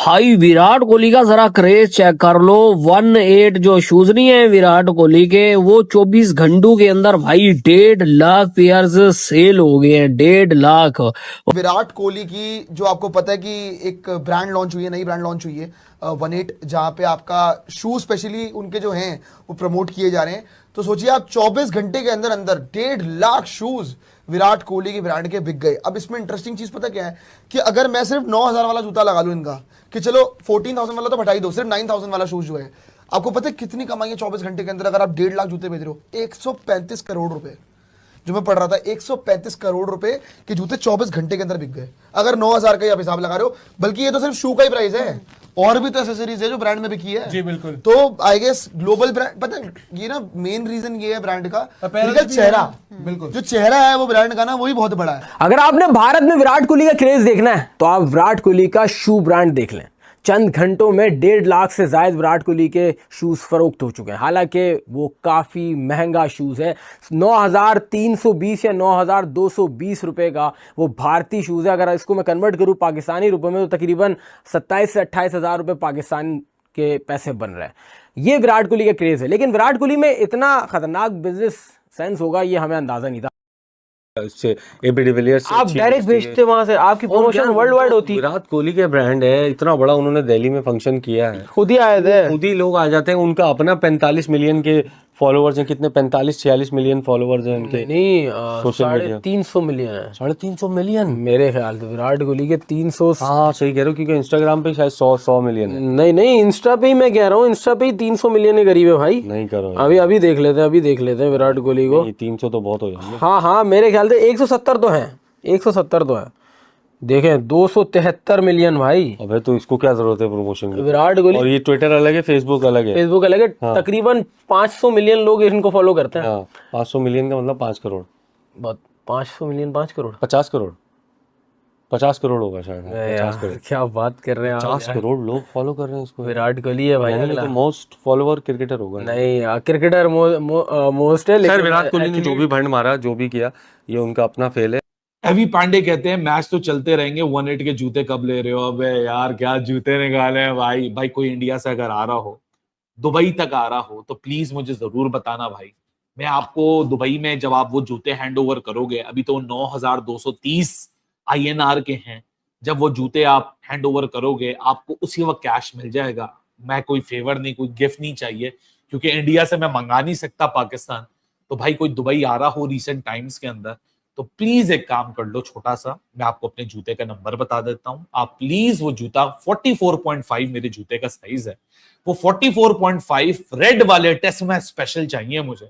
भाई विराट कोहली का जरा क्रेज चेक कर लो। 1.8 जो शूज नहीं है विराट कोहली के, वो 24 घंटों के अंदर भाई 1.5 लाख पेयर्स सेल हो गए हैं। 1.5 लाख। विराट कोहली की जो आपको पता है कि एक ब्रांड लॉन्च हुई है, नई ब्रांड लॉन्च हुई है 1.8, जहां पे आपका शूज स्पेशली उनके जो हैं वो प्रमोट किए जा रहे हैं। तो सोचिए आप 24 घंटे के अंदर अंदर 1.5 लाख शूज विराट कोहली की ब्रांड के बिक गए। अब इसमें इंटरेस्टिंग चीज पता क्या है कि अगर मैं सिर्फ 9,000 वाला जूता लगा लूं इनका, कि चलो 14,000 वाला तो हटा ही दो, सिर्फ 9,000 वाला शूज जो है, आपको पता है कितनी कमाई है 24 घंटे के अंदर? अगर आप 1.5 लाख जूते बेच रहे हो, 135 करोड़ रुपए जो मैं पढ़ रहा था, 135 करोड़ रुपए के जूते 24 घंटे के अंदर बिक गए। अगर 9,000 का ही आप हिसाब लगा रहे हो, बल्कि ये तो सिर्फ शू का ही प्राइस है, और भी तो एसेसरीज है जो ब्रांड में बिकी है। जी बिल्कुल। तो आई गेस ग्लोबल ब्रांड, पता है ये ना मेन रीजन ये है ब्रांड का, Apparel इनका भी चेहरा, है। बिल्कुल। जो चेहरा है वो ब्रांड का ना वही बहुत बड़ा है। अगर आपने भारत में विराट कोहली का क्रेज देखना है तो आप विराट कोहली का शू ब्रांड देख लें। चंद घंटों में 1.5 लाख से ज्यादा विराट कोहली के शूज फरोख्त हो चुके हैं। हालांकि वो काफी महंगा शूज है। 9,320 या 9,220 रुपए का वो भारतीय शूज है। अगर इसको मैं कन्वर्ट करूं पाकिस्तानी रुपए में तो तकरीबन 27 से 28 हजार रुपए पाकिस्तान के पैसे बन रहे हैं। ये विराट कोहली का क्रेज है, लेकिन विराट कोहली में इतना खतरनाक बिजनेस सेंस होगा ये हमें अंदाजा नहीं था। उससे एबी डिविलियर्स से आप अच्छी डायरेक्ट बेचती है। भेजते वहां से, आपकी और प्रमोशन यार, वर्ल्ड वाइड होती। विराट कोहली के ब्रांड है, इतना बड़ा उन्होंने दिल्ली में फंक्शन किया है, खुद ही आए थे। खुद ही लोग आ जाते हैं। उनका अपना 45 मिलियन के फॉलोवर्स हैं। कितने? 45-46 मिलियन फॉलोवर्स हैं उनके। नहीं, सोशल मीडिया 350 मिलियन है 350 मिलियन मेरे ख्याल से। विराट कोहली के 300। हाँ सही कह रहे हो, क्योंकि इंस्टाग्राम पे शायद 100 मिलियन है। नहीं, इंस्टा पे ही मैं कह रहा हूँ, इंस्टा पे ही 300 मिलियन के करीब है भाई। नहीं करो अभी देख लेते हैं विराट कोहली को। 300 तो बहुत हो जाएंगे। हाँ, मेरे ख्याल से 170 तो है, 170 तो है। देखें 273 मिलियन भाई। अबे तो इसको क्या जरूरत है प्रमोशन की? विराट कोहली। और ये ट्विटर अलग है, फेसबुक अलग है। फेसबुक अलग है। तकरीबन 500 मिलियन लोग इनको फॉलो करते हैं। हाँ 500 मिलियन का मतलब 5 करोड़। 500 मिलियन 5 करोड़ 50 करोड़ 50 करोड़ होगा शायद। 50 करोड़। क्या बात कर रहे हैं आप 50 यार। करोड़ लोग फॉलो कर रहे हैं उसको। विराट कोहली है भाई अगला। तो मोस्ट फॉलोवर क्रिकेटर होगा। नहीं, क्रिकेटर मोस्ट है, खैर लेकिन विराट कोहली ने जो भी भंड मारा, जो भी किया, ये उनका अपना फेल है। अभी पांडे कहते हैं मैच तो चलते रहेंगे, 1.8 के जूते कब ले रहे हो? अबे यार क्या जूते निकाले हैं भाई। कोई इंडिया से अगर आ रहा हो, दुबई तक आ रहा हो, तो प्लीज मुझे जरूर बताना भाई। मैं आपको दुबई में जब आप वो जूते हैंड ओवर करोगे, अभी तो 9,230 INR के हैं, जब वो जूते आप हैंड ओवर करोगे आपको उसी वक्त कैश मिल जाएगा। मैं कोई फेवर नहीं, कोई गिफ्ट नहीं चाहिए, क्योंकि इंडिया से मैं मंगा नहीं सकता पाकिस्तान। तो भाई कोई दुबई आ रहा हो रिसेंट टाइम्स के अंदर, तो प्लीज एक काम कर लो छोटा सा, मैं आपको अपने जूते का नंबर बता देता हूं। आप प्लीज वो जूता 44.5 मेरे जूते का साइज है, वो 44.5 रेड वाले टेस्ट मैच स्पेशल चाहिए मुझे।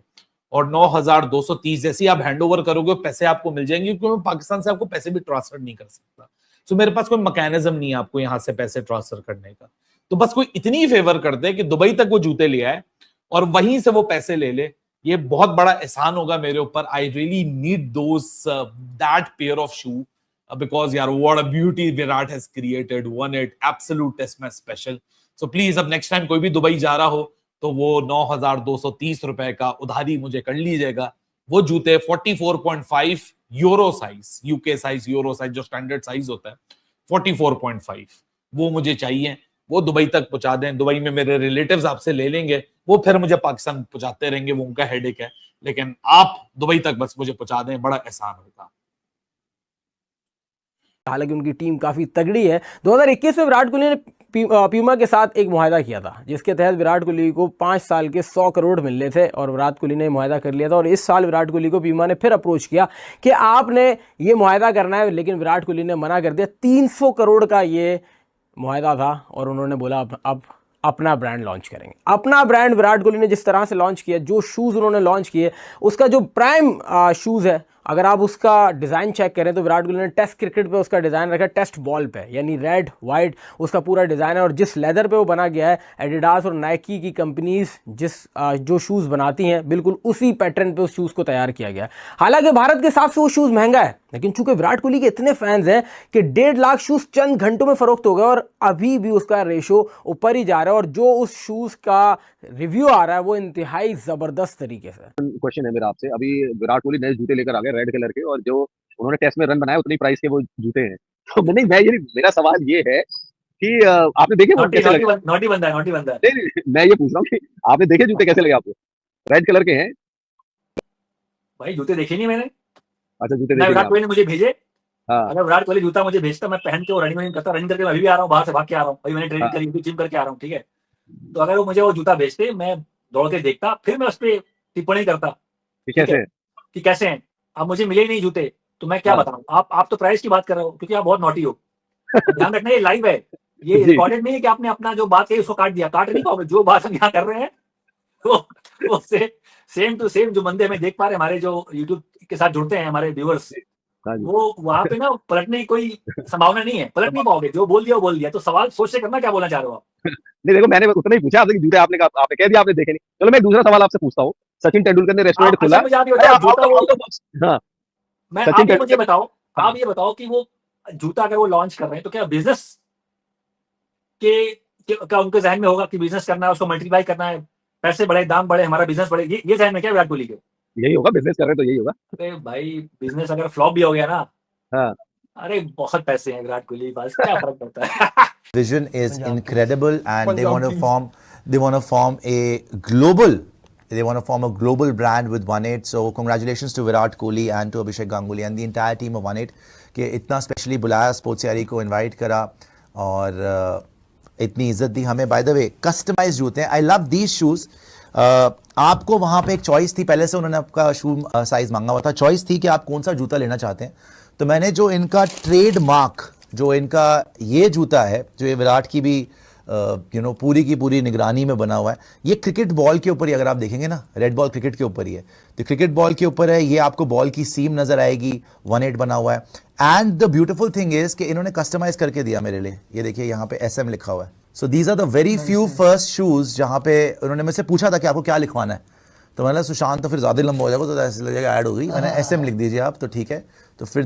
और 9,230 जैसे आप हैंड ओवर करोगे पैसे आपको मिल जाएंगे, क्योंकि मैं पाकिस्तान से आपको पैसे भी ट्रांसफर नहीं कर सकता। तो मेरे पास कोई मैकेनिज्म नहीं है आपको यहां से पैसे ट्रांसफर करने का। तो बस कोई इतनी फेवर कर दे कि दुबई तक वो जूते ले आए और वहीं से वो पैसे ले ले, ये बहुत बड़ा एहसान होगा मेरे ऊपर। I really need those that pair of shoe, because यार what a beauty Virat has created, 1.8 absolute test match special. So please अब नेक्स्ट टाइम कोई भी दुबई जा रहा हो तो वो 9,230 रुपए का उधारी मुझे कर लीजिएगा। वो जूते 44.5 euro size, UK size, euro size जो स्टैंडर्ड साइज होता है, 44.5 वो मुझे चाहिए। वो दुबई तक पहुंचा दें। दुबई में मेरे रिलेटिव्स आपसे ले लेंगे, वो फिर मुझे पाकिस्तान पहुंचाते रहेंगे, वो उनका हेडेक है। लेकिन आप दुबई तक बस मुझे पहुंचा दें, बड़ा एहसान होगा। हालांकि उनकी टीम काफ़ी तगड़ी है। 2021 में विराट कोहली ने प्यूमा के साथ एक मुआहदा किया था, जिसके तहत विराट कोहली को 5 साल के 100 करोड़ मिलने थे, और विराट कोहली ने मुआहदा कर लिया था। और इस साल विराट कोहली को प्यूमा ने फिर अप्रोच किया कि आपने ये मुआहदा करना है, लेकिन विराट कोहली ने मना कर दिया। 300 करोड़ का ये मुआहदा था, और उन्होंने बोला अब अपना ब्रांड लॉन्च करेंगे। अपना ब्रांड विराट कोहली ने जिस तरह से लॉन्च किया, जो शूज़ उन्होंने लॉन्च किए, उसका जो प्राइम शूज़ है, अगर आप उसका डिज़ाइन चेक करें तो विराट कोहली ने टेस्ट क्रिकेट पे उसका डिज़ाइन रखा है, टेस्ट बॉल पे, यानी रेड वाइट उसका पूरा डिज़ाइन है। और जिस लेदर पे वो बना गया है, एडिडास और नाइकी की कंपनीज जो शूज़ बनाती हैं, बिल्कुल उसी पैटर्न पे उस शूज़ को तैयार किया गया है। हालांकि भारत के हिसाब से वो शूज़ महंगा है, लेकिन चूंकि विराट कोहली के इतने फैंस हैं कि 1.5 लाख शूज़ चंद घंटों में फरोख्त हो गए, और अभी भी उसका रेशो ऊपर ही जा रहा है। और जो उस शूज़ का रिव्यू आ रहा है वो इंतहाई ज़बरदस्त तरीके से। क्वेश्चन है मेरा आपसे। अभी विराट कोहली नए जूते लेकर आ गए रेड कलर के, और जो उन्होंने टेस्ट में रन बनाए उतनी प्राइस के वो जूते हैं। तो मैं ये मेरा सवाल ये है कि आपने देखे वो कैसे लगे? नॉटी बंदा है, नॉटी बंदा है। नहीं, मैं ये पूछ रहा हूँ कि आपने देखे जूते कैसे लगे आपको? रेड कलर के हैं। भाई जूते देखे नहीं मैंने, अच्छा, जूते मैं देखे विराट नहीं कोहली ने मुझे भेजे, हाँ अगर विराट कोहली जूता मुझे भेजता मैं पहन के वो रनिंग करता, रनिंग करके मैं अभी भी आ रहा हूँ, बाहर से भाग के आ रहा हूँ, अभी मैंने ट्रेनिंग हाँ करी, जिम करके आ रहा हूँ, ठीक है। तो अगर वो मुझे वो जूता भेजते, मैं दौड़ के देखता, फिर मैं उस पर टिप्पणी करता, कि ठीक है, कैसे? कि कैसे हैं। अब मुझे मिले ही नहीं जूते, तो मैं क्या हाँ बताऊं। आप तो प्राइस की बात कर रहे हो क्योंकि आप बहुत नॉटी हो। और ध्यान रखना, ये लाइव है, ये जी रिकॉर्डेड नहीं है कि आपने अपना जो बात कही उसको काट दिया, काट नहीं पाओगे। जो बात हम यहाँ कर रहे हैं वो सेम टू सेम जो बंदे हमें देख पा रहे हैं, हमारे जो यूट्यूब के साथ जुड़ते हैं हमारे व्यूअर्स, हाँ जी। वो वहां पे ना पलटने की कोई संभावना नहीं है, पलट नहीं पाओगे। जो बोल दिया वो बोल दिया। तो सवाल सोच से करना क्या बोलना चाह रहे हो आप। नहीं देखो, मैंने उतना ही पूछा आपसे कि जूते आपने कहा, आपने कह दिया आपने देखे नहीं। चलो मैं एक दूसरा सवाल आपसे पूछता हूँ। सचिन तेंदुलकर ने रेस्टोरेंट खोला। अच्छा मुझे आप ये अरे बताओ, आउट जूता ऑफ वो, आउट ऑफ बॉक्स। हाँ, मैं सचिन आप ये मुझे तेंदुलकर। बताओ, हाँ आप ये बताओ कि वो जूता अगर वो लॉन्च कर रहे हैं तो क्या बिजनेस क्या उनके जहन में होगा कि बिजनेस करना है, उसको मल्टीप्लाई करना है, पैसे बढ़े, दाम बढ़े, हमारा बिजनेस बढ़े, ये जहन में क्या विराट कोहली के। यही होगा, बिजनेस कर रहे हैं तो यही होगा। अरे भाई बिजनेस अगर फ्लॉप भी हो गया ना, हाँ अरे बहुत पैसे हैं विराट कोहली के पास, क्या फर्क पड़ता है। Vision is incredible, and they want to form a global brand with 1-8. So congratulations to Virat Kohli and to Abhishek Ganguly and the entire team of 1-8 कि इतना स्पेशली बुलाया, स्पोर्ट्स यारी को इनवाइट करा और इतनी इज्जत दी हमें। बाय द वे कस्टमाइज्ड जूते हैं, आई लव दीज शूज। आपको वहाँ पे एक चॉइस थी, पहले से उन्होंने आपका शू साइज मांगा हुआ था, चॉइस थी कि आप कौन सा जूता लेना चाहते हैं। तो मैंने जो इनका ट्रेडमार्क, जो इनका ये जूता है, जो ये विराट की भी पूरी की पूरी निगरानी में बना हुआ है, ये क्रिकेट बॉल के ऊपर ही, अगर आप देखेंगे ना, रेड बॉल क्रिकेट के ऊपर ही है, तो क्रिकेट बॉल के ऊपर है। ये आपको बॉल की सीम नजर आएगी, 1-8 बना हुआ है। And the beautiful thing is कि इन्होंने कस्टमाइज करके दिया मेरे लिए। ये देखिए यहाँ पे SM लिखा हुआ है। So these are the very few first shoes जहाँ पे उन्होंने मुझसे पूछा था कि आपको क्या लिखवाना है, तो मैंने सुशांत तो फिर ज्यादा लंबा हो जाएगा, तो ऐसे लगेगा ऐड हो गई, मैंने SM लिख दीजिए आप, तो ठीक है। तो फिर